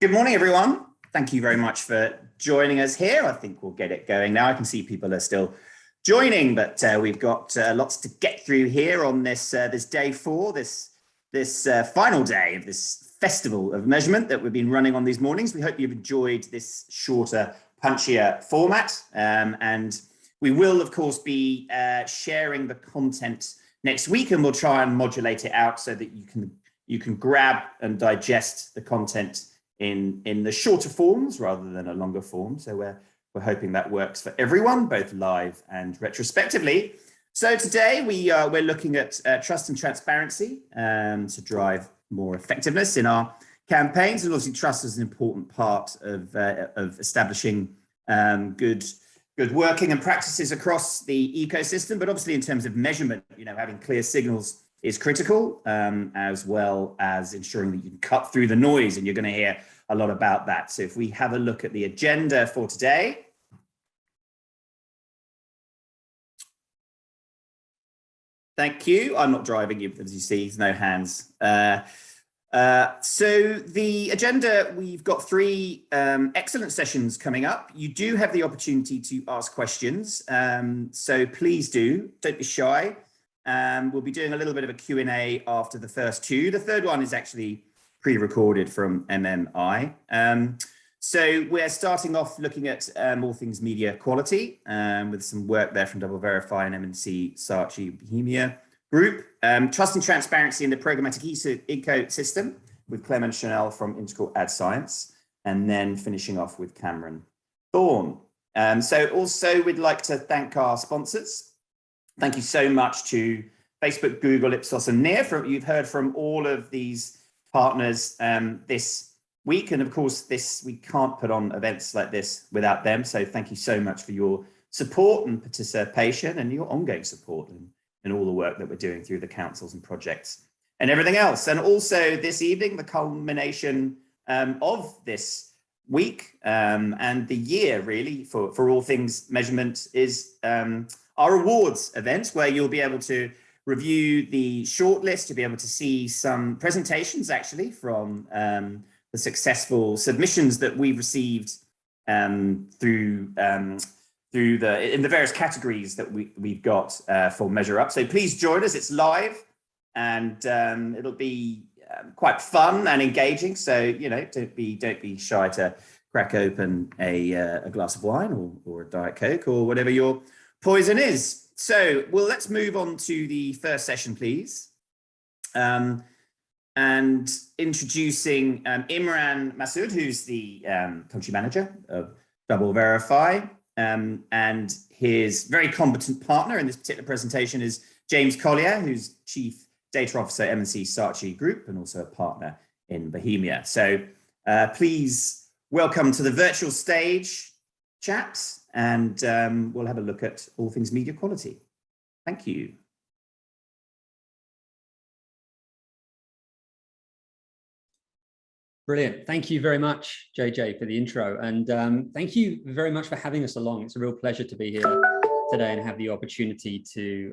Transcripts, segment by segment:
Good morning, everyone. Thank you very much for joining us here. I think we'll get it going now. I can see people are still joining, but we've got lots to get through here on this day 4, this final day of this festival of measurement that we've been running on these mornings. We hope you've enjoyed this shorter, punchier format, and we will, of course, be sharing the content next week, and we'll try and modulate it out so that you can grab and digest the content in the shorter forms rather than a longer form. So we're hoping that works for everyone, both live and retrospectively. So today we're looking at trust and transparency to drive more effectiveness in our campaigns. And obviously trust is an important part of establishing good working and practices across the ecosystem. But obviously in terms of measurement, having clear signals is critical, as well as ensuring that you can cut through the noise, and you're going to hear a lot about that. So if we have a look at the agenda for today. Thank you. I'm not driving you, as you see, there's no hands. So the agenda, we've got 3 excellent sessions coming up. You do have the opportunity to ask questions, so please don't be shy. We'll be doing a little bit of a Q&A after the first 2. The third one is actually pre-recorded from MMI. So we're starting off looking at all things media quality with some work there from DoubleVerify and M&C Saatchi Bohemia group. Trust and transparency in the programmatic ecosystem with Clem and Chanel from Integral Ad Science, and then finishing off with Cameron Thorn. So also we'd like to thank our sponsors. Thank you so much to Facebook, Google, Ipsos, and Near. You've heard from all of these partners this week. And of course, we can't put on events like this without them. So thank you so much for your support and participation and your ongoing support and all the work that we're doing through the councils and projects and everything else. And also this evening, the culmination of this week and the year really for all things measurement is our awards event, where you'll be able to review the shortlist. You'll be able to see some presentations actually from the successful submissions that we've received in the various categories that we've got for MeasureUp. So please join us. It's live, and it'll be quite fun and engaging. So don't be shy to crack open a glass of wine or a Diet Coke or whatever your poison is. So, let's move on to the first session, please. And introducing Imran Masood, who's the country manager of DoubleVerify, and his very competent partner in this particular presentation is James Collier, who's Chief Data Officer, M&C Saatchi Group, and also a partner in Bohemia. So please welcome to the virtual stage, chaps, and we'll have a look at all things media quality. Thank you. Brilliant. Thank you very much, JJ, for the intro. And thank you very much for having us along. It's a real pleasure to be here today and have the opportunity to,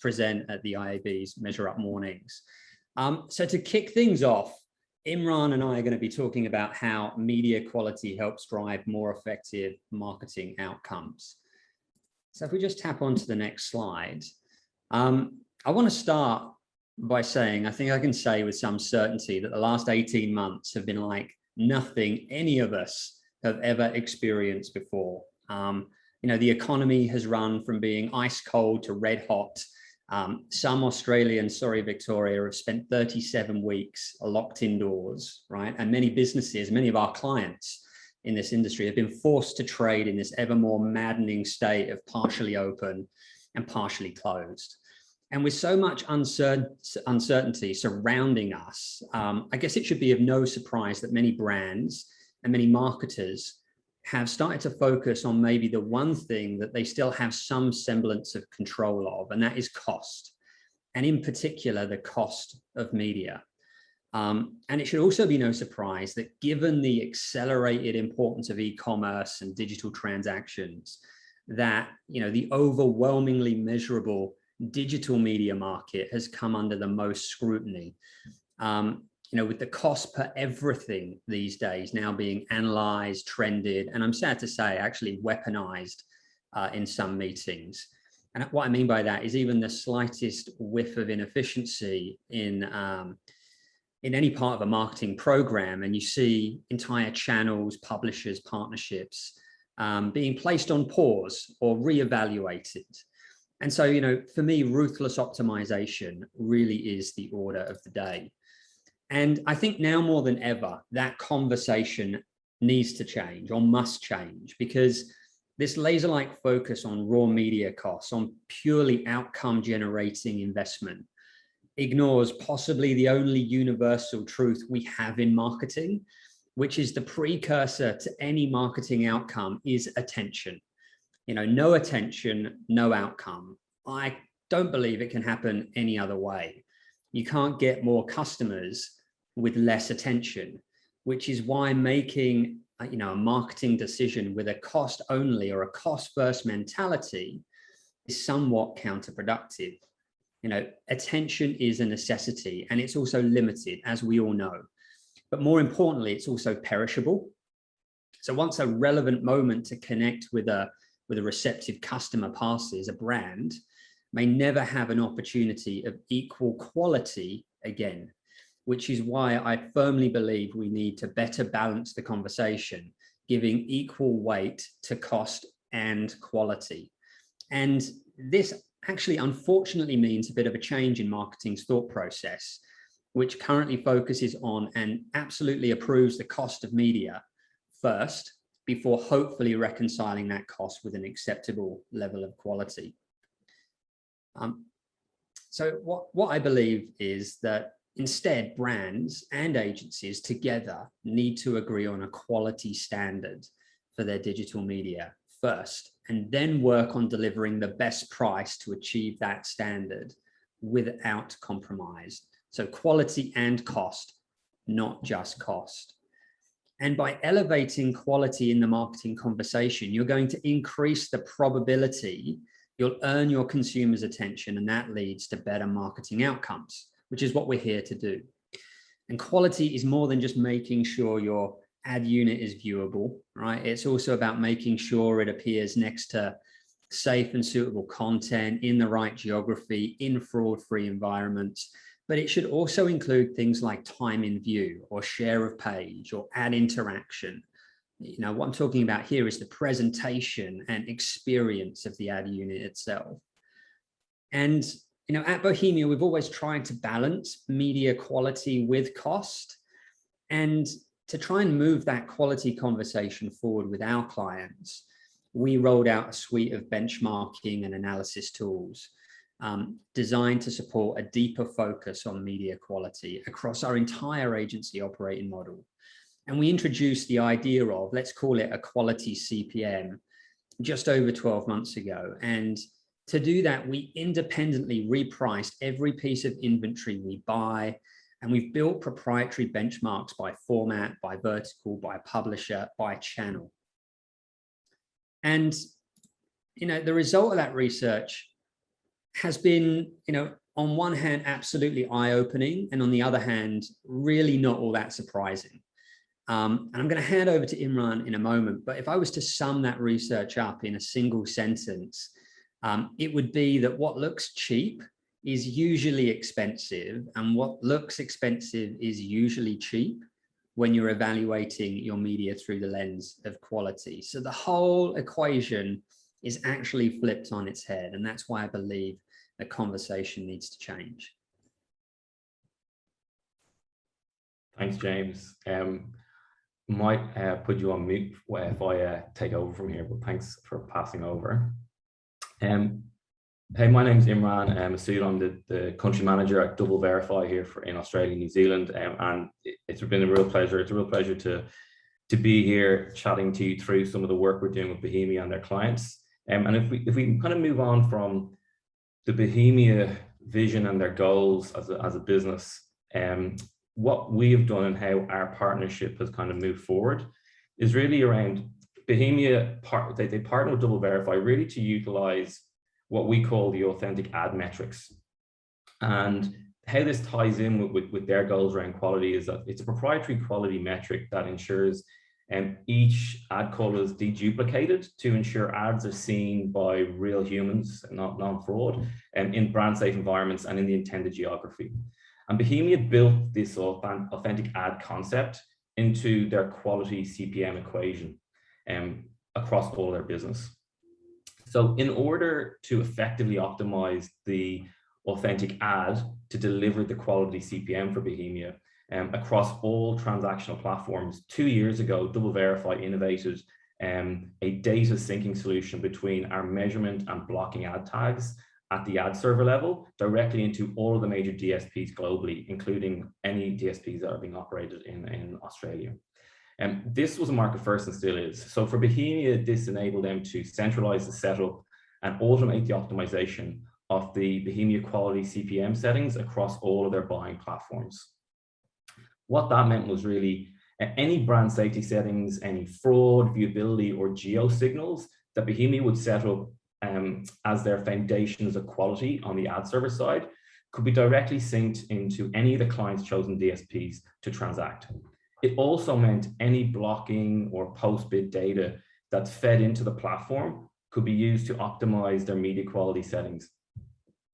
present at the IAB's MeasureUp mornings. So to kick things off, Imran and I are going to be talking about how media quality helps drive more effective marketing outcomes. So if we just tap onto the next slide, I want to start by saying, I think I can say with some certainty that the last 18 months have been like nothing any of us have ever experienced before. The economy has run from being ice cold to red hot. Some Australians, Victoria, have spent 37 weeks locked indoors, right? And many businesses, many of our clients in this industry have been forced to trade in this ever more maddening state of partially open and partially closed. And with so much uncertainty surrounding us, I guess it should be of no surprise that many brands and many marketers have started to focus on maybe the one thing that they still have some semblance of control of, and that is cost, and in particular, the cost of media. And it should also be no surprise that given the accelerated importance of e-commerce and digital transactions, that the overwhelmingly measurable digital media market has come under the most scrutiny. with the cost per everything these days now being analyzed, trended, and I'm sad to say actually weaponized in some meetings. And what I mean by that is even the slightest whiff of inefficiency in any part of a marketing program, and you see entire channels, publishers, partnerships being placed on pause or reevaluated. And so, for me, ruthless optimization really is the order of the day. And I think now more than ever, that conversation needs to change or must change, because this laser-like focus on raw media costs, on purely outcome generating investment, ignores possibly the only universal truth we have in marketing, which is the precursor to any marketing outcome is attention. No attention, no outcome. I don't believe it can happen any other way. You can't get more customers with less attention, which is why making a marketing decision with a cost only or a cost first mentality is somewhat counterproductive. Attention is a necessity, and it's also limited, as we all know. But more importantly, it's also perishable. So once a relevant moment to connect with a receptive customer passes, a brand may never have an opportunity of equal quality again, which is why I firmly believe we need to better balance the conversation, giving equal weight to cost and quality. And this actually, unfortunately, means a bit of a change in marketing's thought process, which currently focuses on and absolutely approves the cost of media first, before hopefully reconciling that cost with an acceptable level of quality. So what I believe is that instead, brands and agencies together need to agree on a quality standard for their digital media first, and then work on delivering the best price to achieve that standard without compromise. So quality and cost, not just cost. And by elevating quality in the marketing conversation, you're going to increase the probability you'll earn your consumers' attention, and that leads to better marketing outcomes, which is what we're here to do. And quality is more than just making sure your ad unit is viewable, right? It's also about making sure it appears next to safe and suitable content in the right geography, in fraud-free environments. But it should also include things like time in view or share of page or ad interaction. What I'm talking about here is the presentation and experience of the ad unit itself. And at Bohemia, we've always tried to balance media quality with cost. And to try and move that quality conversation forward with our clients, we rolled out a suite of benchmarking and analysis tools designed to support a deeper focus on media quality across our entire agency operating model. And we introduced the idea of, let's call it a quality CPM, just over 12 months ago. And to do that, we independently repriced every piece of inventory we buy, and we've built proprietary benchmarks by format, by vertical, by publisher, by channel. And, the result of that research has been, on one hand, absolutely eye-opening, and on the other hand, really not all that surprising. And I'm going to hand over to Imran in a moment, but if I was to sum that research up in a single sentence, it would be that what looks cheap is usually expensive, and what looks expensive is usually cheap when you're evaluating your media through the lens of quality. So the whole equation is actually flipped on its head, and that's why I believe the conversation needs to change. Thanks, James. Might put you on mute if I take over from here, but thanks for passing over. Hey, my name's Imran Masood. I'm the country manager at DoubleVerify here in Australia and New Zealand, and it's been a real pleasure. It's a real pleasure to be here chatting to you through some of the work we're doing with Bohemia and their clients. And if we kind of move on from the Bohemia vision and their goals as a business, what we have done and how our partnership has kind of moved forward is really around Bohemia. They partner with DoubleVerify really to utilize what we call the authentic ad metrics. And how this ties in with their goals around quality is that it's a proprietary quality metric that ensures each ad call is deduplicated to ensure ads are seen by real humans, not non-fraud, in brand safe environments and in the intended geography. And Bohemia built this authentic ad concept into their quality CPM equation across all their business. So in order to effectively optimize the authentic ad to deliver the quality CPM for Bohemia across all transactional platforms, 2 years ago, DoubleVerify innovated a data syncing solution between our measurement and blocking ad tags at the ad server level directly into all of the major DSPs globally, including any DSPs that are being operated in Australia. This was a market first and still is. So for Bohemia, this enabled them to centralize the setup and automate the optimization of the Bohemia quality CPM settings across all of their buying platforms. What that meant was really any brand safety settings, any fraud, viewability, or geo signals that Bohemia would set up as their foundations of quality on the ad server side could be directly synced into any of the client's chosen DSPs to transact. It also meant any blocking or post-bid data that's fed into the platform could be used to optimize their media quality settings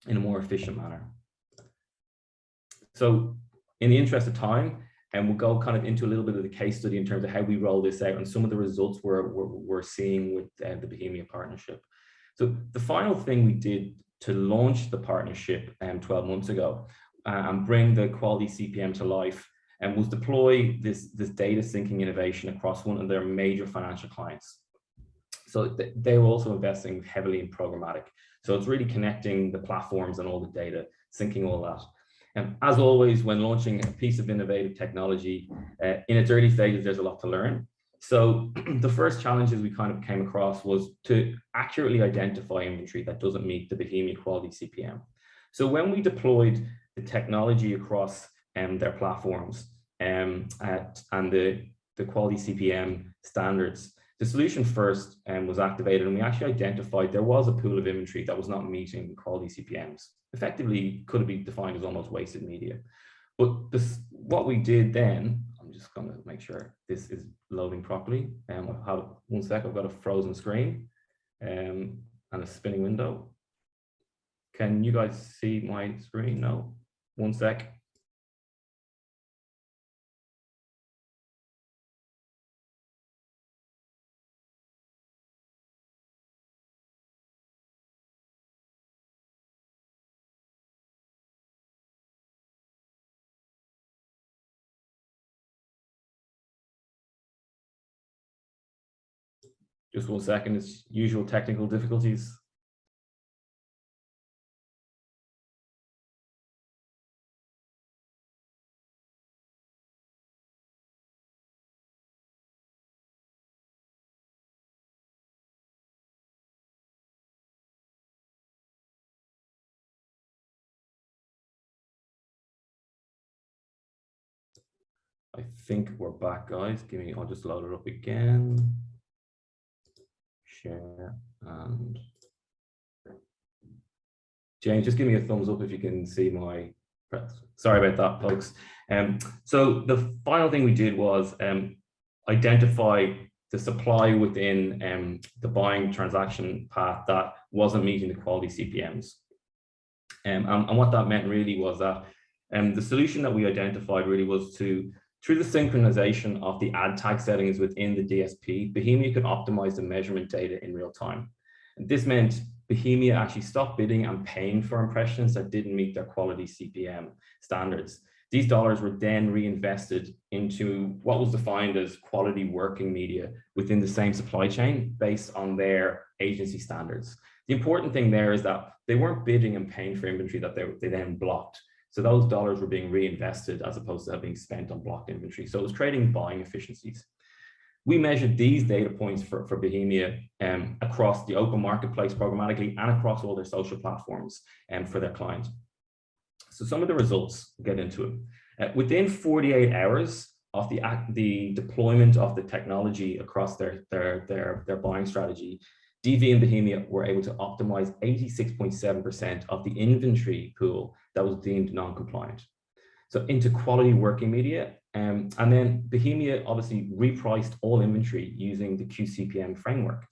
in a more efficient manner. So in the interest of time, and we'll go kind of into a little bit of the case study in terms of how we roll this out and some of the results we're seeing with the Bohemia partnership. So the final thing we did to launch the partnership 12 months ago and bring the quality CPM to life and was deploy this data syncing innovation across one of their major financial clients. So they were also investing heavily in programmatic. So it's really connecting the platforms and all the data, syncing all that. And as always, when launching a piece of innovative technology, in its early stages, there's a lot to learn. So the first challenges we kind of came across was to accurately identify inventory that doesn't meet the Bohemia quality CPM. So when we deployed the technology across their platforms and the quality CPM standards, the solution first was activated, and we actually identified there was a pool of inventory that was not meeting quality CPMs. Effectively, could be defined as almost wasted media. But what we did then, I'm just going to make sure this is loading properly. One sec, I've got a frozen screen and a spinning window. Can you guys see my screen? No, one sec. Just one second, it's usual technical difficulties. I think we're back, guys. I'll just load it up again. Share and James, just give me a thumbs up if you can see my press. Sorry about that, folks. So the final thing we did was identify the supply within the buying transaction path that wasn't meeting the quality CPMs. And what that meant really was that the solution that we identified really was through the synchronization of the ad tag settings within the DSP, Bohemia could optimize the measurement data in real time. And this meant Bohemia actually stopped bidding and paying for impressions that didn't meet their quality CPM standards. These dollars were then reinvested into what was defined as quality working media within the same supply chain based on their agency standards. The important thing there is that they weren't bidding and paying for inventory that they then blocked. So those dollars were being reinvested as opposed to being spent on blocked inventory. So it was creating buying efficiencies. We measured these data points for Bohemia across the open marketplace programmatically and across all their social platforms for their clients. So some of the results, we'll get into it. Within 48 hours of the deployment of the technology across their buying strategy, DV and Bohemia were able to optimize 86.7% of the inventory pool that was deemed non-compliant. So into quality working media. And then Bohemia obviously repriced all inventory using the QCPM framework.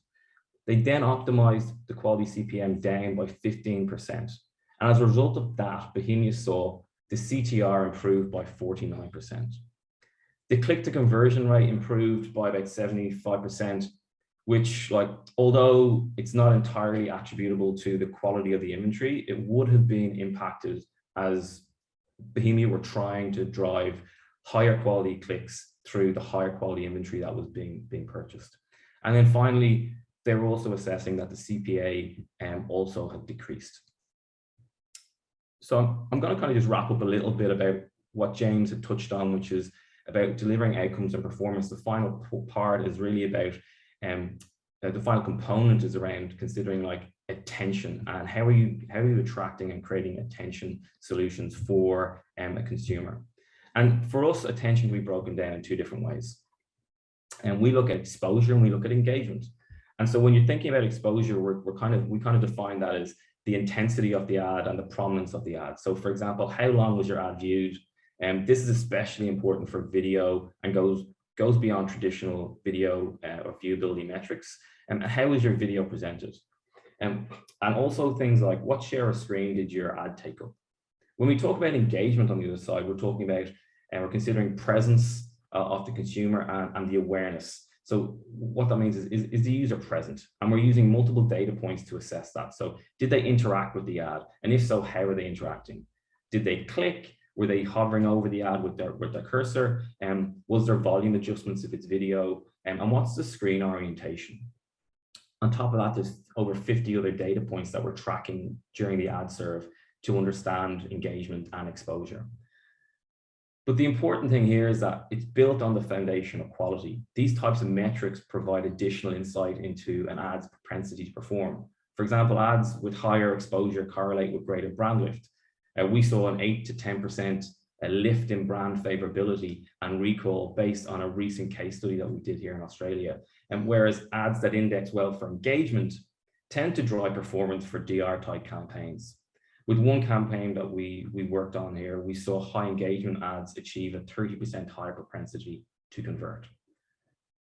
They then optimized the quality CPM down by 15%. And as a result of that, Bohemia saw the CTR improve by 49%. The click to conversion rate improved by about 75%, which, like, although it's not entirely attributable to the quality of the inventory, it would have been impacted as Bohemia were trying to drive higher quality clicks through the higher quality inventory that was being purchased. And then finally, they were also assessing that the CPA also had decreased. So I'm going to kind of just wrap up a little bit about what James had touched on, which is about delivering outcomes and performance. The final part is really about the final component is around considering like attention and how are you attracting and creating attention solutions for a consumer. And for us, attention can be broken down in two different ways. And we look at exposure and we look at engagement. And so when you're thinking about exposure, we kind of define that as the intensity of the ad and the prominence of the ad. So for example, how long was your ad viewed? And this is especially important for video and goes beyond traditional video or viewability metrics. And how is your video presented? And also things like what share of screen did your ad take up? When we talk about engagement on the other side, we're talking about, we're considering presence of the consumer and the awareness. So what that means is the user present? And we're using multiple data points to assess that. So did they interact with the ad? And if so, how are they interacting? Did they click? Were they hovering over the ad with their cursor? Was there volume adjustments if it's video? And what's the screen orientation? On top of that, there's over 50 other data points that we're tracking during the ad serve to understand engagement and exposure. But the important thing here is that it's built on the foundation of quality. These types of metrics provide additional insight into an ad's propensity to perform. For example, ads with higher exposure correlate with greater brand lift. We saw an 8 to 10% lift in brand favorability and recall based on a recent case study that we did here in Australia. And whereas ads that index well for engagement tend to drive performance for DR type campaigns. With one campaign that we worked on here, we saw high engagement ads achieve a 30% higher propensity to convert.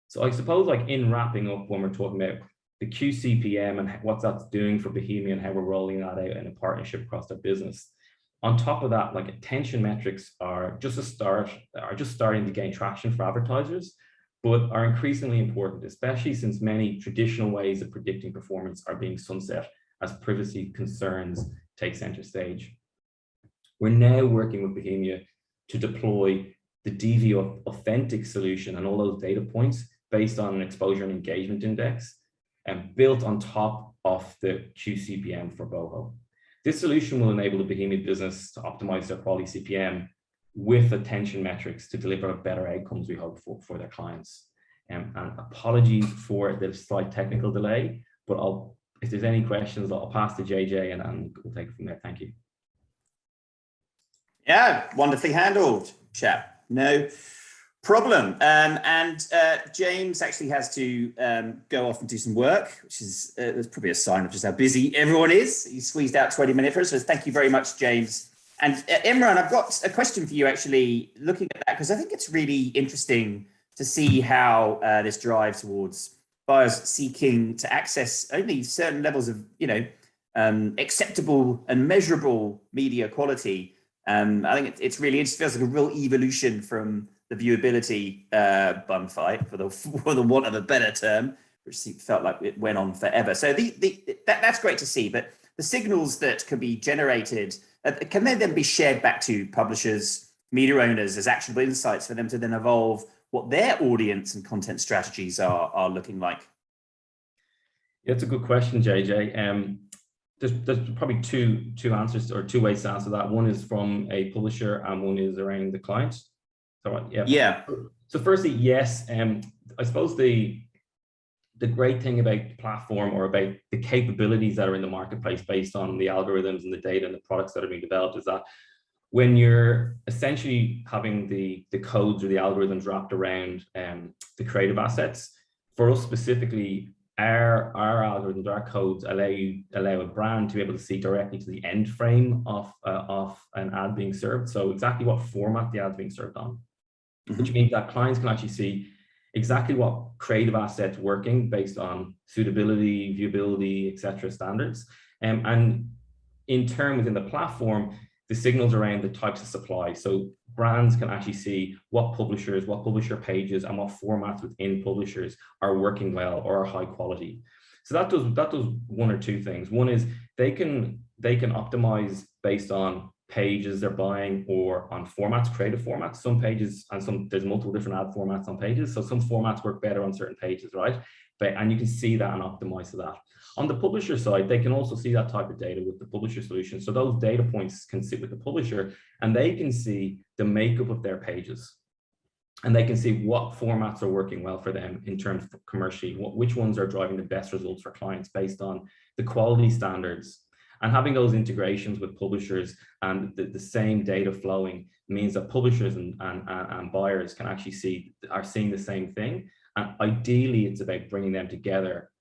So I suppose, like, in wrapping up, when we're talking about the QCPM and what that's doing for Bohemia and how we're rolling that out in a partnership across their business, on top of that, like, attention metrics are just starting to gain traction for advertisers, but are increasingly important, especially since many traditional ways of predicting performance are being sunset as privacy concerns take center stage. We're now working with Bohemia to deploy the DV authentic solution and all those data points based on an exposure and engagement index and built on top of the QCPM for Boho. This solution will enable the Bohemia business to optimize their quality CPM with attention metrics to deliver better outcomes we hope for their clients. And apologies for the slight technical delay, but if there's any questions, I'll pass to JJ and we'll take it from there. Thank you. Yeah, wonderfully handled, chap. No problem. James actually has to go off and do some work, which is that's probably a sign of just how busy everyone is. He squeezed out 20 minutes for us, so thank you very much, James. And Imran, I've got a question for you, actually, looking at that, because I think it's really interesting to see how this drive towards buyers seeking to access only certain levels of, acceptable and measurable media quality. I think it's really interesting. It feels like a real evolution from the viewability bun fight, for the want of a better term, which felt like it went on forever. So that's great to see. But the signals that can be generated, can they then be shared back to publishers, media owners as actionable insights for them to then evolve what their audience and content strategies are looking like? Yeah, it's a good question, JJ. There's probably two answers, or two ways to answer that. One is from a publisher and one is around the client. So yeah. So firstly, yes. I suppose the great thing about the platform, or about the capabilities that are in the marketplace based on the algorithms and the data and the products that are being developed, is that when you're essentially having the codes or the algorithms wrapped around the creative assets, for us specifically, our algorithms, our codes allow a brand to be able to see directly to the end frame of an ad being served. So exactly what format the ad's being served on, which means that clients can actually see exactly what creative assets working based on suitability, viewability, etc. standards. And in turn, within the platform, the signals around the types of supply. So brands can actually see what publishers, what publisher pages, and what formats within publishers are working well or are high quality. So that does one or two things. One is they can optimize based on pages they're buying or on formats, creative formats. Some pages and there's multiple different ad formats on pages. So some formats work better on certain pages, right? And you can see that and optimize to that. On the publisher side, they can also see that type of data with the publisher solution. So those data points can sit with the publisher and they can see the makeup of their pages. And they can see what formats are working well for them in terms of commercially, which ones are driving the best results for clients based on the quality standards. And having those integrations with publishers and the same data flowing means that publishers and buyers can actually are seeing the same thing. And ideally, it's about bringing them together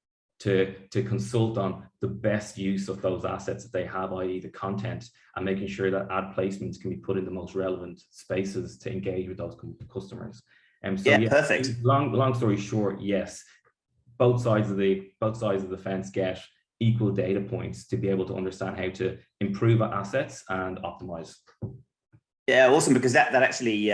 to consult on the best use of those assets that they have, i.e. the content, and making sure that ad placements can be put in the most relevant spaces to engage with those customers. So yeah, perfect. Long story short, yes, both sides of the fence get equal data points to be able to understand how to improve assets and optimize. Yeah, awesome, because that actually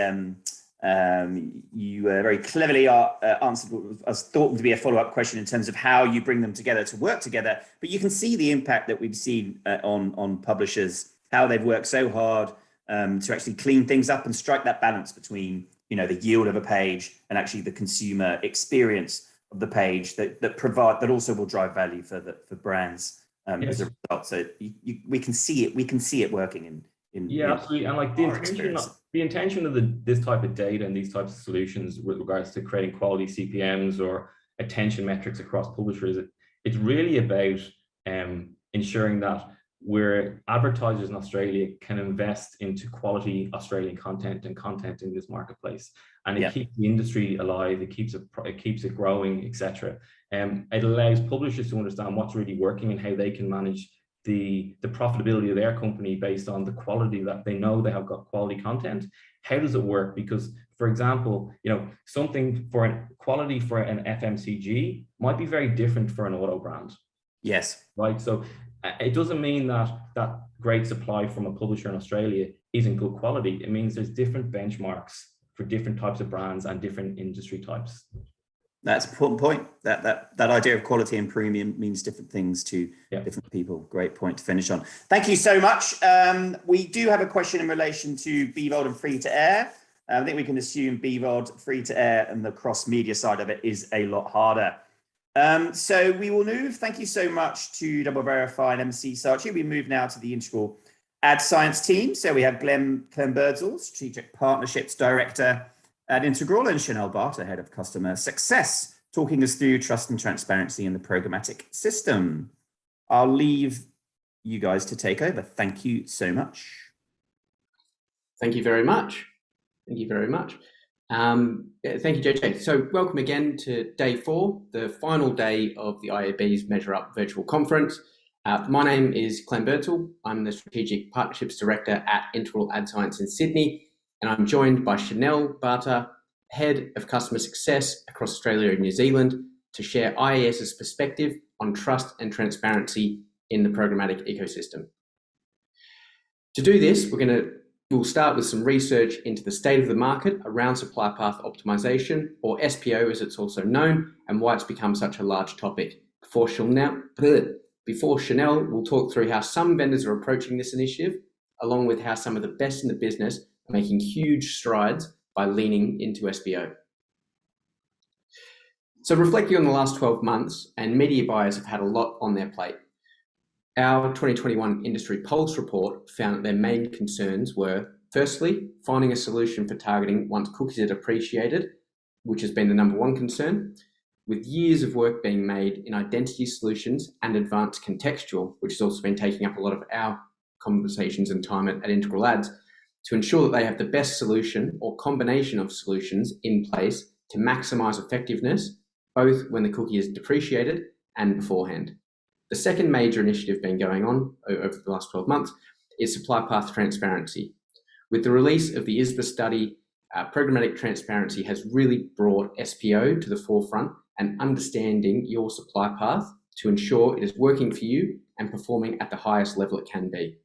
you very cleverly answered what was thought to be a follow-up question in terms of how you bring them together to work together. But you can see the impact that we've seen on publishers, how they've worked so hard to actually clean things up and strike that balance between, you know, the yield of a page and actually the consumer experience of the page that also will drive value for brands as a result. So we can see it working in absolutely. And like the intention of this type of data and these types of solutions with regards to creating quality CPMs or attention metrics across publishers, it's really about ensuring that where advertisers in Australia can invest into quality Australian content and content in this marketplace, and it keeps the industry alive, it keeps it growing, etc. It allows publishers to understand what's really working and how they can manage the profitability of their company based on the quality that they know they have got quality content. How does it work? Because, for example, you know, something for quality for an FMCG might be very different for an auto brand. Yes. Right. So it doesn't mean that great supply from a publisher in Australia isn't good quality. It means there's different benchmarks for different types of brands and different industry types. That's an important point. That idea of quality and premium means different things to different people. Great point to finish on. Thank you so much. We do have a question in relation to BVOD and free to air. I think we can assume BVOD, free to air, and the cross media side of it is a lot harder. So we will move. Thank you so much to DoubleVerify and MC Saatchi. We move now to the Integral Ad Science team. So we have Clem Birdsall, Strategic Partnerships Director at Integral, and Chanel Barter, Head of Customer Success, talking us through trust and transparency in the programmatic system. I'll leave you guys to take over. Thank you so much. Thank you very much. Thank you very much. Thank you, JJ. So welcome again to day 4, the final day of the IAB's MeasureUp virtual conference. My name is Clem Birdsall. I'm the Strategic Partnerships Director at Integral Ad Science in Sydney, and I'm joined by Chanel Barter, Head of Customer Success across Australia and New Zealand, to share IAS's perspective on trust and transparency in the programmatic ecosystem. To do this, we'll start with some research into the state of the market around supply path optimization, or SPO as it's also known, and why it's become such a large topic. Before Chanel will talk through how some vendors are approaching this initiative, along with how some of the best in the business are making huge strides by leaning into SPO. So reflecting on the last 12 months, and media buyers have had a lot on their plate. Our 2021 Industry Pulse report found that their main concerns were, firstly, finding a solution for targeting once cookies are depreciated, which has been the #1 concern, with years of work being made in identity solutions and advanced contextual, which has also been taking up a lot of our conversations and time at Integral Ads, to ensure that they have the best solution or combination of solutions in place to maximize effectiveness, both when the cookie is depreciated and beforehand. The second major initiative been going on over the last 12 months is supply path transparency. With the release of the ISBA study, programmatic transparency has really brought SPO to the forefront and understanding your supply path to ensure it is working for you and performing at the highest level it can be.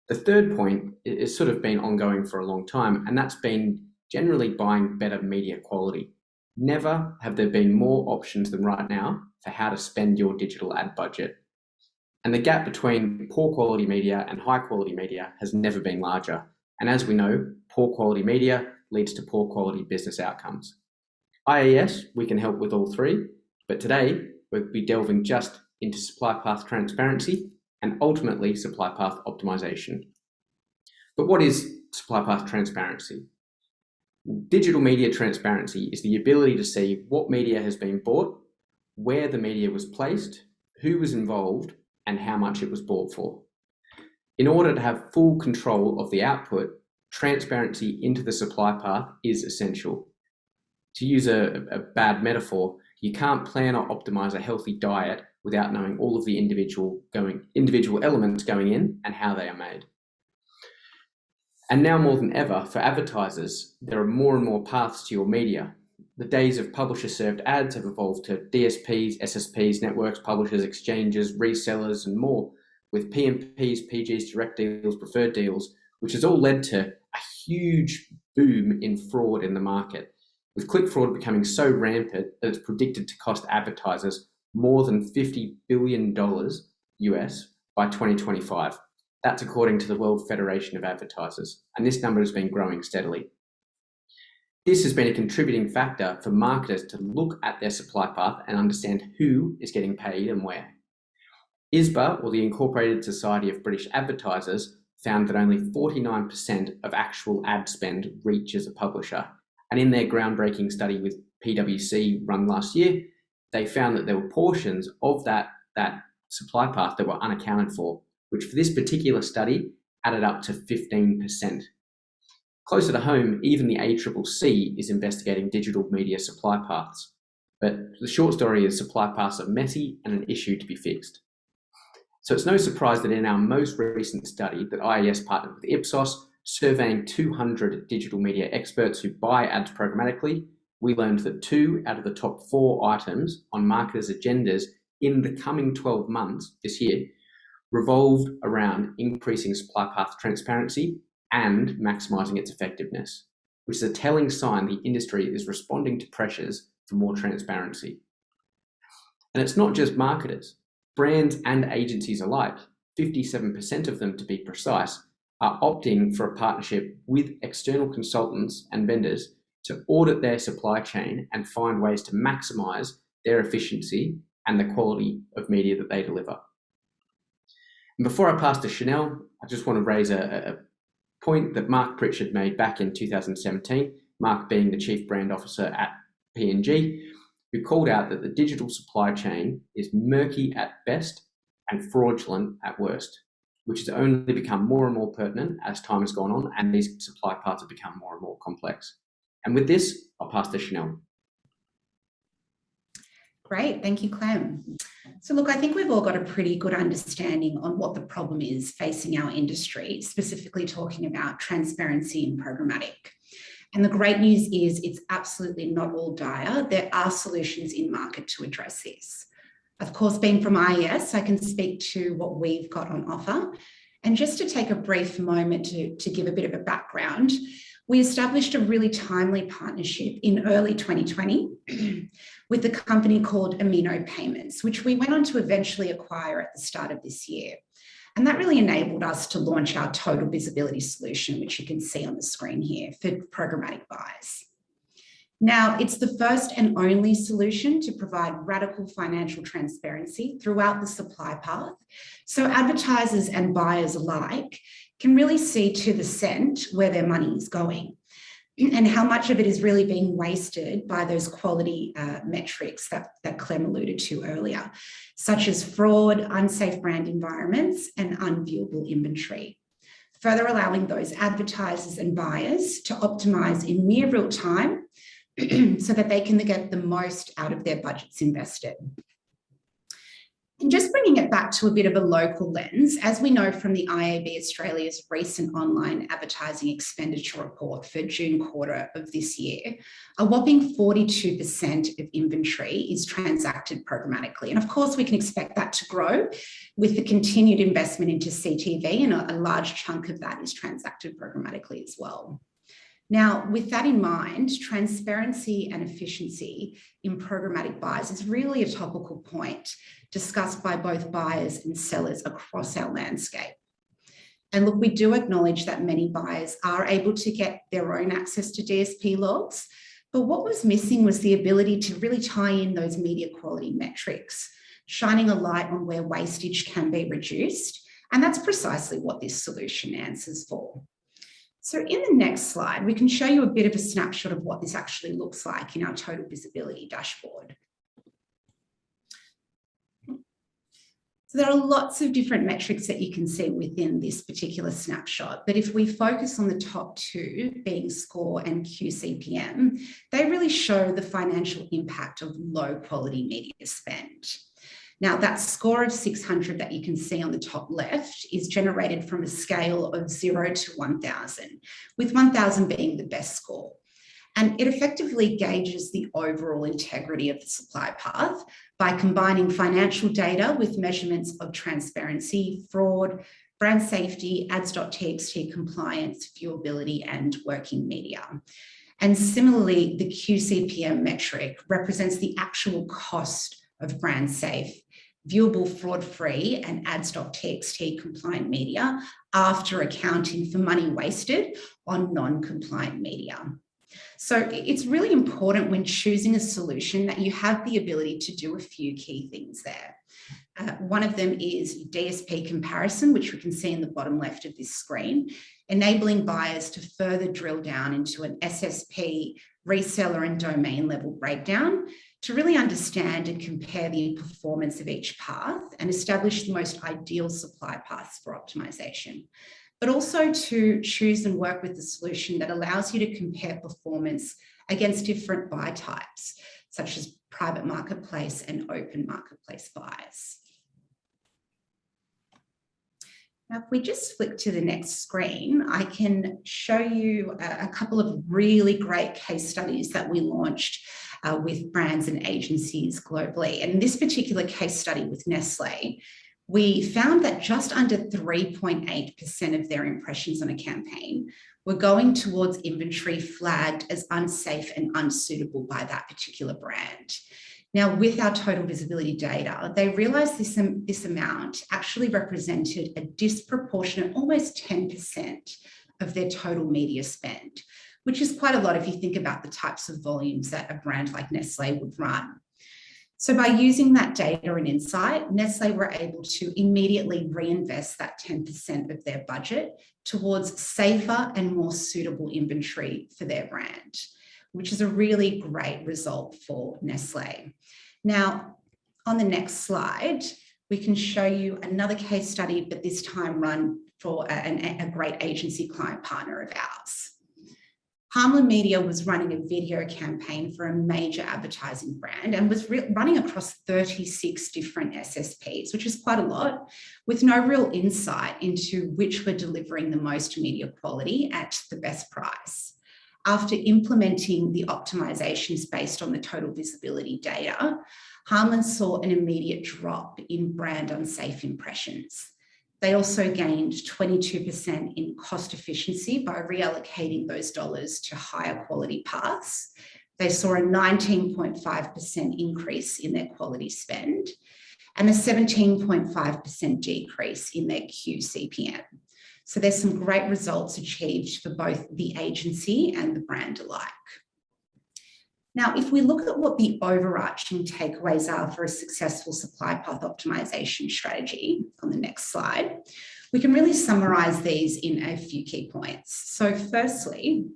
The third point is sort of been ongoing for a long time, and that's been generally buying better media quality. Never have there been more options than right now for how to spend your digital ad budget. And the gap between poor quality media and high quality media has never been larger. And as we know, poor quality media leads to poor quality business outcomes. IAS, we can help with all three, but today we'll be delving just into supply path transparency and ultimately supply path optimization. But what is supply path transparency? Digital media transparency is the ability to see what media has been bought, where the media was placed, who was involved, and how much it was bought for. In order to have full control of the output, transparency into the supply path is essential. To use a bad metaphor, you can't plan or optimize a healthy diet without knowing all of the individual elements going in and how they are made. And now more than ever, for advertisers, there are more and more paths to your media. The days of publisher-served ads have evolved to DSPs, SSPs, networks, publishers, exchanges, resellers, and more, with PMPs, PGs, direct deals, preferred deals, which has all led to a huge boom in fraud in the market, with click fraud becoming so rampant that it's predicted to cost advertisers more than $50 billion US by 2025. That's according to the World Federation of Advertisers, and this number has been growing steadily. This has been a contributing factor for marketers to look at their supply path and understand who is getting paid and where. ISBA, or the Incorporated Society of British Advertisers, found that only 49% of actual ad spend reaches a publisher. And in their groundbreaking study with PwC run last year, they found that there were portions of that supply path that were unaccounted for, which for this particular study added up to 15%. Closer to home, even the ACCC is investigating digital media supply paths. But the short story is supply paths are messy and an issue to be fixed. So it's no surprise that in our most recent study that IAS partnered with Ipsos, surveying 200 digital media experts who buy ads programmatically, we learned that 2 out of the top 4 items on marketers' agendas in the coming 12 months this year revolved around increasing supply path transparency and maximising its effectiveness, which is a telling sign the industry is responding to pressures for more transparency. And it's not just marketers. Brands and agencies alike, 57% of them to be precise, are opting for a partnership with external consultants and vendors to audit their supply chain and find ways to maximise their efficiency and the quality of media that they deliver. And before I pass to Chanel, I just want to raise a point that Mark Pritchard made back in 2017, Mark being the Chief Brand Officer at P&G, who called out that the digital supply chain is murky at best and fraudulent at worst, which has only become more and more pertinent as time has gone on and these supply paths have become more and more complex. And with this, I'll pass to Chanel. Great, thank you, Clem. So look, I think we've all got a pretty good understanding on what the problem is facing our industry, specifically talking about transparency and programmatic. And the great news is it's absolutely not all dire. There are solutions in market to address this. Of course, being from IAS, I can speak to what we've got on offer. And just to take a brief moment to give a bit of a background, we established a really timely partnership in early 2020 with a company called Amino Payments, which we went on to eventually acquire at the start of this year. And that really enabled us to launch our total visibility solution, which you can see on the screen here for programmatic buys. Now, it's the first and only solution to provide radical financial transparency throughout the supply path, so advertisers and buyers alike can really see to the cent where their money is going and how much of it is really being wasted by those quality metrics that Clem alluded to earlier, such as fraud, unsafe brand environments, and unviewable inventory, further allowing those advertisers and buyers to optimize in near real time so that they can get the most out of their budgets invested. And just bringing it back to a bit of a local lens, as we know from the IAB Australia's recent online advertising expenditure report for June quarter of this year, a whopping 42% of inventory is transacted programmatically. And of course, we can expect that to grow with the continued investment into CTV, and a large chunk of that is transacted programmatically as well. Now, with that in mind, transparency and efficiency in programmatic buys is really a topical point discussed by both buyers and sellers across our landscape. And look, we do acknowledge that many buyers are able to get their own access to DSP logs, but what was missing was the ability to really tie in those media quality metrics, shining a light on where wastage can be reduced. And that's precisely what this solution answers for. So in the next slide, we can show you a bit of a snapshot of what this actually looks like in our total visibility dashboard. So there are lots of different metrics that you can see within this particular snapshot, but if we focus on the top two, being score and QCPM, they really show the financial impact of low quality media spend. Now, that score of 600 that you can see on the top left is generated from a scale of 0 to 1,000, with 1,000 being the best score. And it effectively gauges the overall integrity of the supply path by combining financial data with measurements of transparency, fraud, brand safety, ads.txt compliance, viewability, and working media. And similarly, the QCPM metric represents the actual cost of brand safe, viewable, fraud-free, and ads.txt compliant media after accounting for money wasted on non-compliant media. So it's really important when choosing a solution that you have the ability to do a few key things there. One of them is DSP comparison, which we can see in the bottom left of this screen, enabling buyers to further drill down into an SSP, reseller, and domain level breakdown to really understand and compare the performance of each path and establish the most ideal supply paths for optimization, but also to choose and work with a solution that allows you to compare performance against different buy types, such as private marketplace and open marketplace buys. Now, if we just flick to the next screen, I can show you a couple of really great case studies that we launched with brands and agencies globally. And in this particular case study with Nestle, we found that just under 3.8% of their impressions on a campaign were going towards inventory flagged as unsafe and unsuitable by that particular brand. Now, with our total visibility data, they realized this amount actually represented a disproportionate, almost 10% of their total media spend, which is quite a lot if you think about the types of volumes that a brand like Nestle would run. So by using that data and insight, Nestle were able to immediately reinvest that 10% of their budget towards safer and more suitable inventory for their brand, which is a really great result for Nestle. Now, on the next slide, we can show you another case study, but this time run for a great agency client partner of ours. Harmland Media was running a video campaign for a major advertising brand and was running across 36 different SSPs, which is quite a lot, with no real insight into which were delivering the most media quality at the best price. After implementing the optimizations based on the total visibility data, Harmland saw an immediate drop in brand unsafe impressions. They also gained 22% in cost efficiency by reallocating those dollars to higher quality paths. They saw a 19.5% increase in their quality spend and a 17.5% decrease in their QCPM. So there's some great results achieved for both the agency and the brand alike. Now, if we look at what the overarching takeaways are for a successful supply path optimization strategy on the next slide, we can really summarize these in a few key points. So firstly,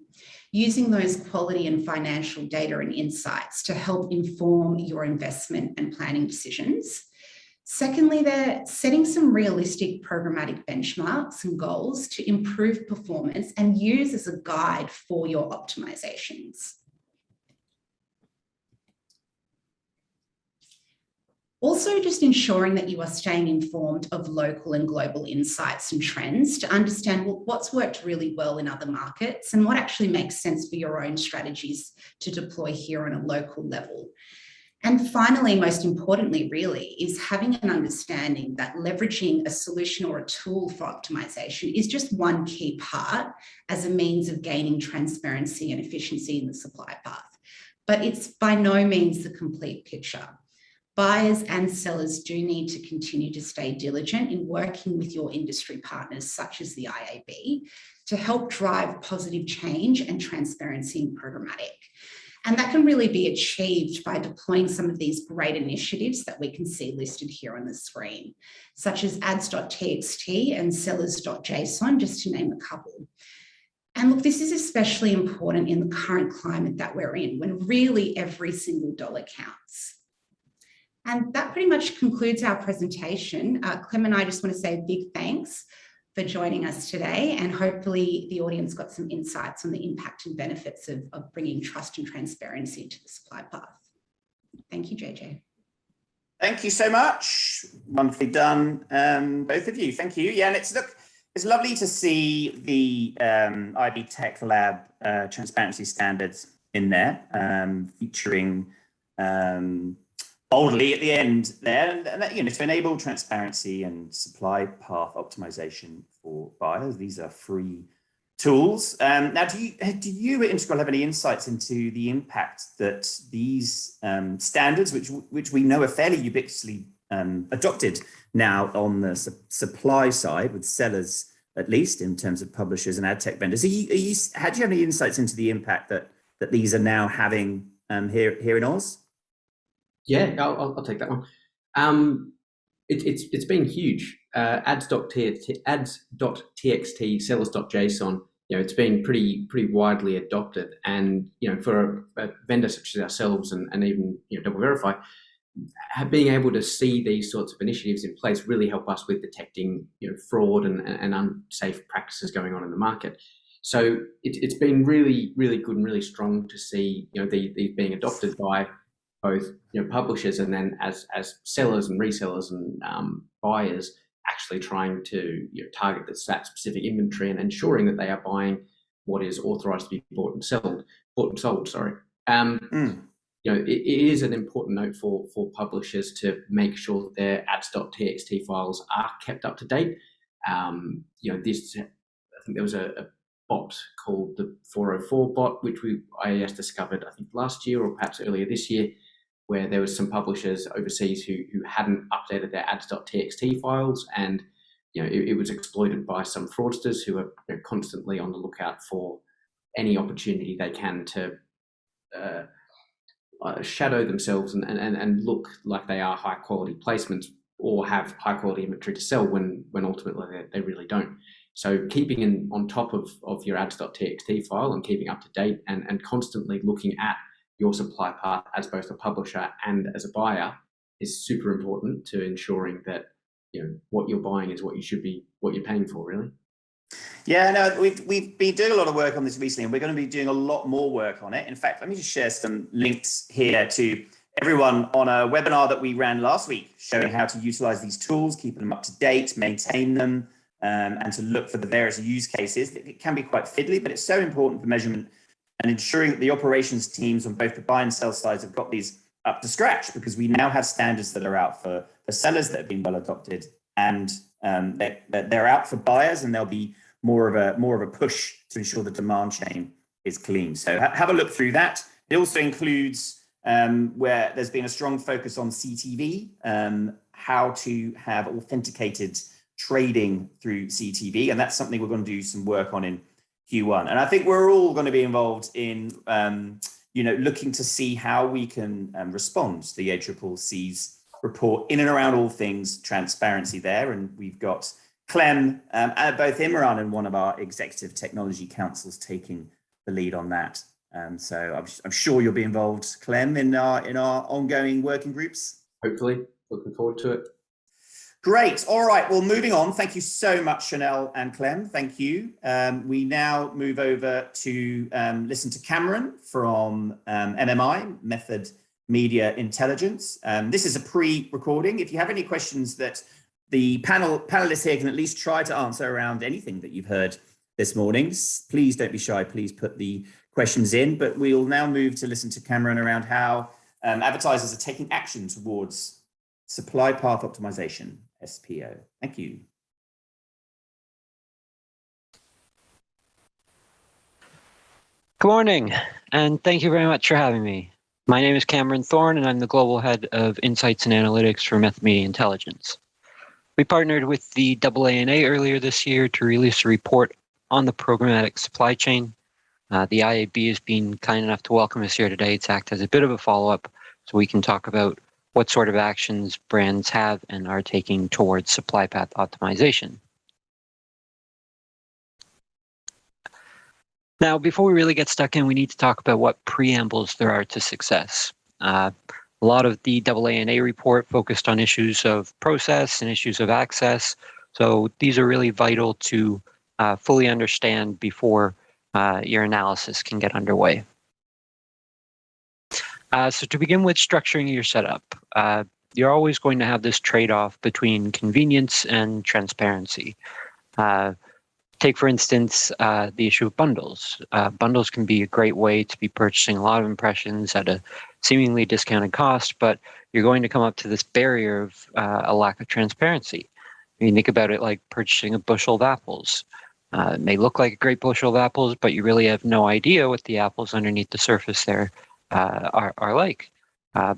using those quality and financial data and insights to help inform your investment and planning decisions. Secondly, they're setting some realistic programmatic benchmarks and goals to improve performance and use as a guide for your optimizations. Also, just ensuring that you are staying informed of local and global insights and trends to understand what's worked really well in other markets and what actually makes sense for your own strategies to deploy here on a local level. And finally, most importantly, really, is having an understanding that leveraging a solution or a tool for optimization is just one key part as a means of gaining transparency and efficiency in the supply path. But it's by no means the complete picture. Buyers and sellers do need to continue to stay diligent in working with your industry partners, such as the IAB, to help drive positive change and transparency in programmatic. And that can really be achieved by deploying some of these great initiatives that we can see listed here on the screen, such as ads.txt and sellers.json, just to name a couple. And look, this is especially important in the current climate that we're in, when really every single dollar counts. And that pretty much concludes our presentation. Clem and I just want to say a big thanks for joining us today, and hopefully the audience got some insights on the impact and benefits of bringing trust and transparency to the supply path. Thank you, JJ. Thank you so much. Wonderfully done, both of you. Thank you. Yeah, and it's lovely to see the IB Tech Lab transparency standards in there, featuring boldly at the end there, and you know, to enable transparency and supply path optimization for buyers. These are free tools. Now, do you at Integral have any insights into the impact that these standards, which we know are fairly ubiquitously adopted now on the supply side with sellers, at least in terms of publishers and ad tech vendors, do you have any insights into the impact that these are now having here in Oz? Yeah, I'll take that one. It's been huge. Ads.txt, sellers.json. You know, it's been pretty widely adopted, and you know, for a vendor such as ourselves and even DoubleVerify, being able to see these sorts of initiatives in place really help us with detecting fraud and unsafe practices going on in the market. So it's been really good and really strong to see these being adopted by both publishers, and then as sellers and resellers and buyers actually trying to target that specific inventory and ensuring that they are buying what is authorized to be bought and sold. It is an important note for publishers to make sure that their ads.txt files are kept up to date. I think there was a bot called the 404 bot, which IAS discovered, I think, last year or perhaps earlier this year, where there was some publishers overseas who hadn't updated their ads.txt files, and it was exploited by some fraudsters who are constantly on the lookout for any opportunity they can to shadow themselves and look like they are high quality placements or have high quality inventory to sell when ultimately they really don't. So keeping on top of your ads.txt file and keeping up to date and constantly looking at your supply path as both a publisher and as a buyer is super important to ensuring that what you're buying is what you're paying for, really. Yeah, no, we've been doing a lot of work on this recently, and we're going to be doing a lot more work on it. In fact, let me just share some links here to everyone on a webinar that we ran last week, showing how to utilize these tools, keep them up to date, maintain them, and to look for the various use cases. It can be quite fiddly, but it's so important for measurement and ensuring that the operations teams on both the buy and sell sides have got these up to scratch, because we now have standards that are out for sellers that have been well adopted, and they're out for buyers, and there'll be more of a push to ensure the demand chain is clean. So have a look through that. It also includes where there's been a strong focus on CTV, how to have authenticated trading through CTV, and that's something we're going to do some work on in Q1. And I think we're all going to be involved in looking to see how we can respond to the ACCC's report in and around all things transparency there. And we've got Clem, both Imran and one of our executive technology councils taking the lead on that. So I'm sure you'll be involved, Clem, in our ongoing working groups. Hopefully, looking forward to it. Great. All right. Well, moving on. Thank you so much, Chanel and Clem. Thank you. We now move over to listen to Cameron from MMI, Method media intelligence. This is a pre-recording. If you have any questions that the panelists here can at least try to answer around anything that you've heard this morning, please don't be shy. Please put the questions in. But we'll now move to listen to Cameron around how advertisers are taking action towards supply path optimization, SPO. Thank you. Good morning, and thank you very much for having me. My name is Cameron Thorn, and I'm the Global Head of Insights and Analytics for Method Media Intelligence. We partnered with the AANA earlier this year to release a report on the programmatic supply chain. The IAB has been kind enough to welcome us here today to act as a bit of a follow-up so we can talk about what sort of actions brands have and are taking towards supply path optimization. Now, before we really get stuck in, we need to talk about what preambles there are to success. A lot of the AANA report focused on issues of process and issues of access. So these are really vital to fully understand before your analysis can get underway. So to begin with, structuring your setup. You're always going to have this trade-off between convenience and transparency. Take, for instance, the issue of bundles. Bundles can be a great way to be purchasing a lot of impressions at a seemingly discounted cost, but you're going to come up to this barrier of a lack of transparency. I mean, think about it like purchasing a bushel of apples. It may look like a great bushel of apples, but you really have no idea what the apples underneath the surface there are like.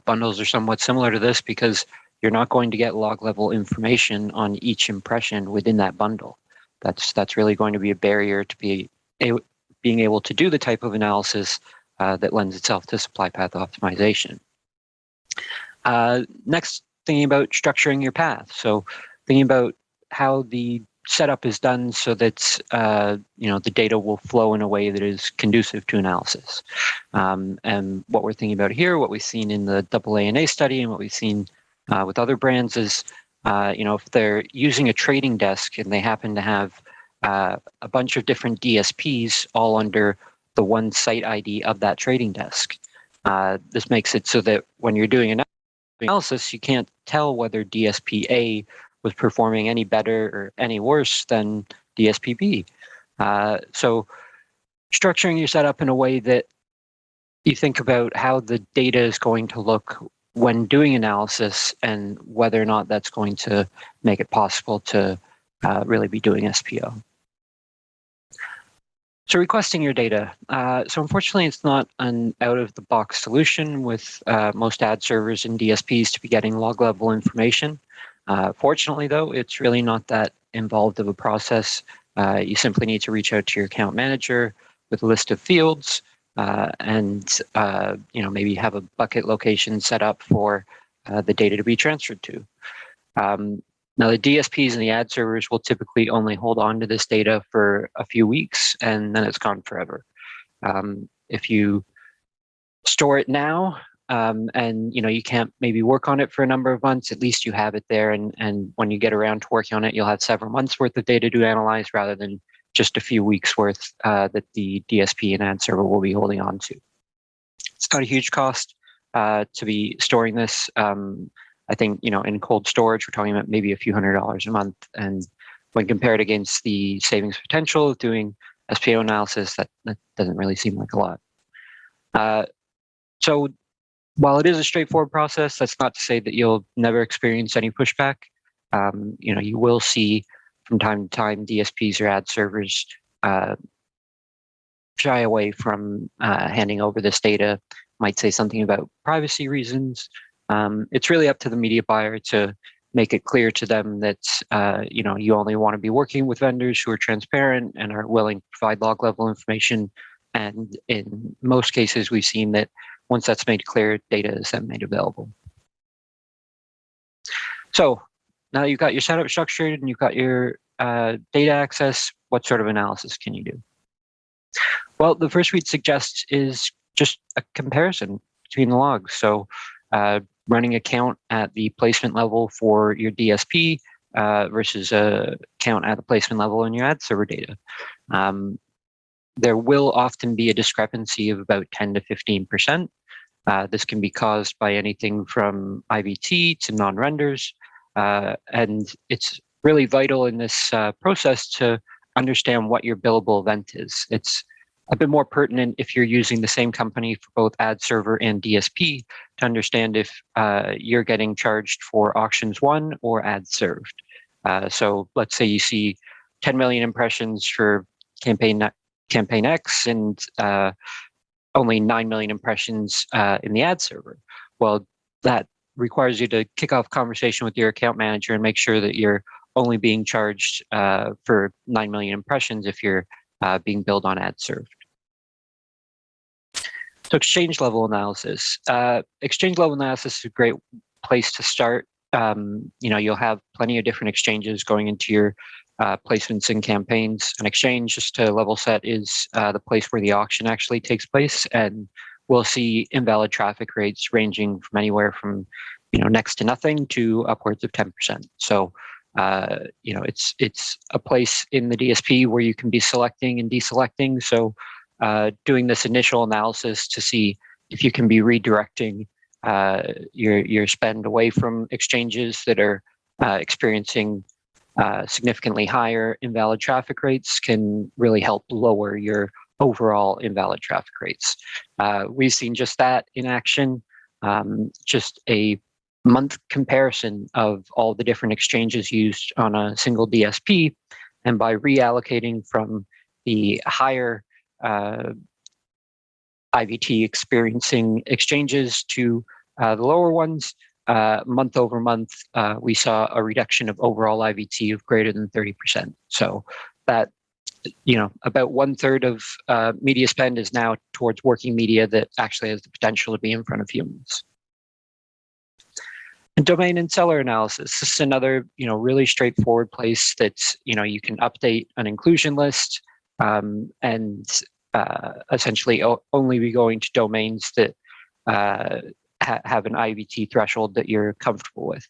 Bundles are somewhat similar to this because you're not going to get log level information on each impression within that bundle. That's really going to be a barrier to being able to do the type of analysis that lends itself to supply path optimization. Next, thinking about structuring your path. So thinking about how the setup is done so that the data will flow in a way that is conducive to analysis. And what we're thinking about here, what we've seen in the AANA study and what we've seen with other brands is if they're using a trading desk and they happen to have a bunch of different DSPs all under the one site ID of that trading desk, this makes it so that when you're doing analysis, you can't tell whether DSP A was performing any better or any worse than DSP B. So structuring your setup in a way that you think about how the data is going to look when doing analysis and whether or not that's going to make it possible to really be doing SPO. So requesting your data. So unfortunately, it's not an out-of-the-box solution with most ad servers and DSPs to be getting log level information. Fortunately, though, it's really not that involved of a process. You simply need to reach out to your account manager with a list of fields and maybe have a bucket location set up for the data to be transferred to. Now, the DSPs and the ad servers will typically only hold on to this data for a few weeks, and then it's gone forever. If you store it now, and you can't maybe work on it for a number of months, at least you have it there, and when you get around to working on it, you'll have several months worth of data to analyze rather than just a few weeks worth that the DSP and ad server will be holding on to. It's not a huge cost to be storing this. I think, in cold storage, we're talking about maybe a few $100s a month. And when compared against the savings potential of doing SPO analysis, that doesn't really seem like a lot. So while it is a straightforward process, that's not to say that you'll never experience any pushback. You will see from time to time DSPs or ad servers shy away from handing over this data, might say something about privacy reasons. It's really up to the media buyer to make it clear to them that you only want to be working with vendors who are transparent and are willing to provide log level information. And in most cases, we've seen that once that's made clear, data is then made available. So now you've got your setup structured and you've got your data access, what sort of analysis can you do? Well, the first we'd suggest is just a comparison between the logs. So running a count at the placement level for your DSP versus a count at the placement level in your ad server data. There will often be a discrepancy of about 10 to 15%. This can be caused by anything from IVT to non-renders, and it's really vital in this process to understand what your billable event is. It's a bit more pertinent if you're using the same company for both ad server and DSP to understand if you're getting charged for auctions won or ads served. So let's say you see 10 million impressions for campaign X and only 9 million impressions in the ad server. Well, that requires you to kick off conversation with your account manager and make sure that you're only being charged for 9 million impressions if you're being billed on ad served. So exchange level analysis. Exchange level analysis is a great place to start. You'll have plenty of different exchanges going into your placements and campaigns. An exchange, just to level set, is the place where the auction actually takes place, and we'll see invalid traffic rates ranging from anywhere from next to nothing to upwards of 10%. So it's a place in the DSP where you can be selecting and deselecting. So doing this initial analysis to see if you can be redirecting your spend away from exchanges that are experiencing significantly higher invalid traffic rates can really help lower your overall invalid traffic rates. We've seen just that in action, just a month comparison of all the different exchanges used on a single DSP, and by reallocating from the higher IVT experiencing exchanges to the lower ones, month over month, we saw a reduction of overall IVT of greater than 30%. So that, about 1/3 of media spend is now towards working media that actually has the potential to be in front of humans. And domain and seller analysis. This is another, really straightforward place that, you can update an inclusion list and essentially only be going to domains that have an IVT threshold that you're comfortable with.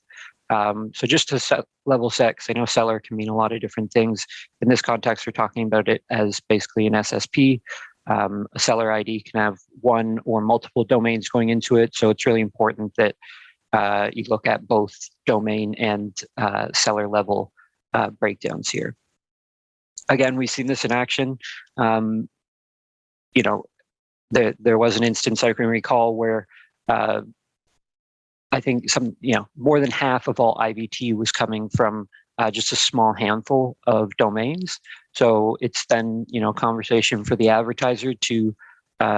So just to level set, because I know seller can mean a lot of different things. In this context, we're talking about it as basically an SSP. A seller ID can have one or multiple domains going into it. So it's really important that you look at both domain and seller level breakdowns here. Again, we've seen this in action. There was an instance I can recall where I think more than half of all IVT was coming from just a small handful of domains. So it's then, conversation for the advertiser to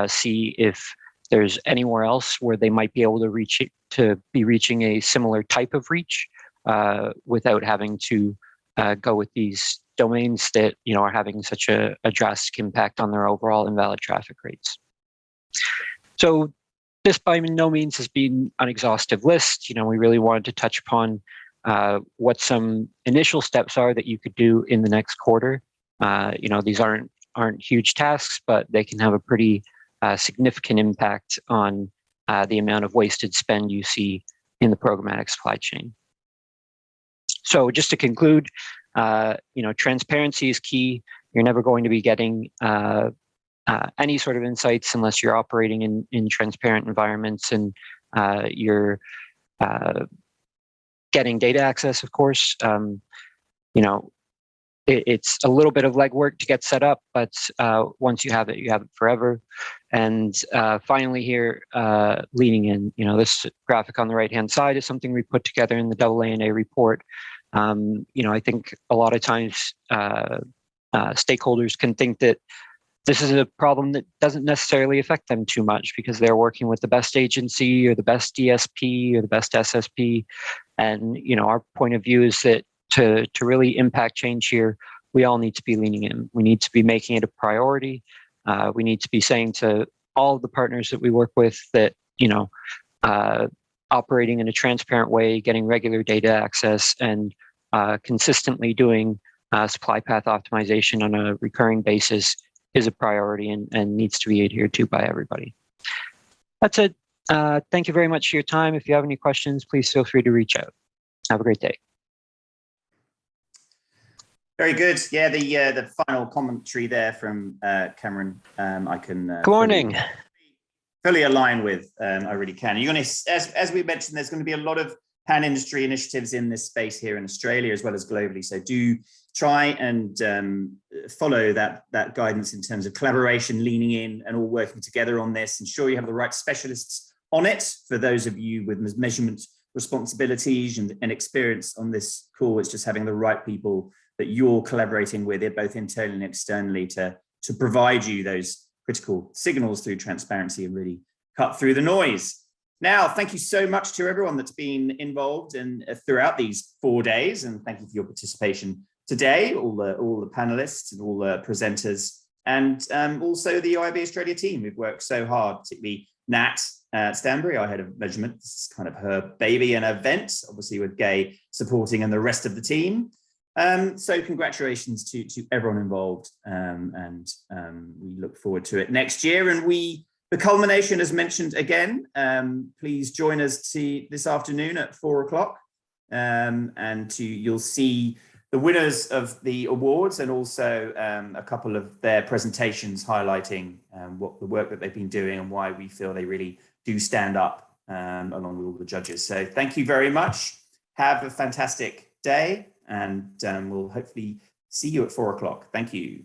see if there's anywhere else where they might be able to reach it, to be reaching a similar type of reach without having to go with these domains that are having such a drastic impact on their overall invalid traffic rates. So this by no means has been an exhaustive list. We really wanted to touch upon what some initial steps are that you could do in the next quarter. These aren't huge tasks, but they can have a pretty significant impact on the amount of wasted spend you see in the programmatic supply chain. So just to conclude, transparency is key. You're never going to be getting any sort of insights unless you're operating in transparent environments and you're getting data access, of course. It's a little bit of legwork to get set up, but once you have it forever. And finally here, leaning in, this graphic on the right-hand side is something we put together in the AANA report. I think a lot of times stakeholders can think that this is a problem that doesn't necessarily affect them too much because they're working with the best agency or the best DSP or the best SSP. And, our point of view is that to really impact change here, we all need to be leaning in. We need to be making it a priority. We need to be saying to all of the partners that we work with that, operating in a transparent way, getting regular data access, and consistently doing supply path optimization on a recurring basis is a priority and needs to be adhered to by everybody. That's it. Thank you very much for your time. If you have any questions, please feel free to reach out. Have a great day. Very good. Yeah, the final commentary there from Cameron. I can. Good morning. fully align with. I really can. You're going to, as we mentioned, there's going to be a lot of pan-industry initiatives in this space here in Australia as well as globally. So do try and follow that guidance in terms of collaboration, leaning in and all working together on this. Ensure you have the right specialists on it. For those of you with measurement responsibilities and experience on this call, it's just having the right people that you're collaborating with, both internally and externally, to provide you those critical signals through transparency and really cut through the noise. Now, thank you so much to everyone that's been involved and throughout these 4 days, and thank you for your participation today, all the panelists and all the presenters, and also the IAB Australia team. We've worked so hard, particularly Nat Stanbury, our head of measurement. This is kind of her baby and event, obviously with Gay supporting and the rest of the team. So congratulations to everyone involved, and we look forward to it next year. And the culmination, as mentioned again, please join us this afternoon at 4 o'clock, and you'll see the winners of the awards and also a couple of their presentations highlighting what the work that they've been doing and why we feel they really do stand up along with all the judges. So thank you very much. Have a fantastic day, and we'll hopefully see you at 4 o'clock. Thank you.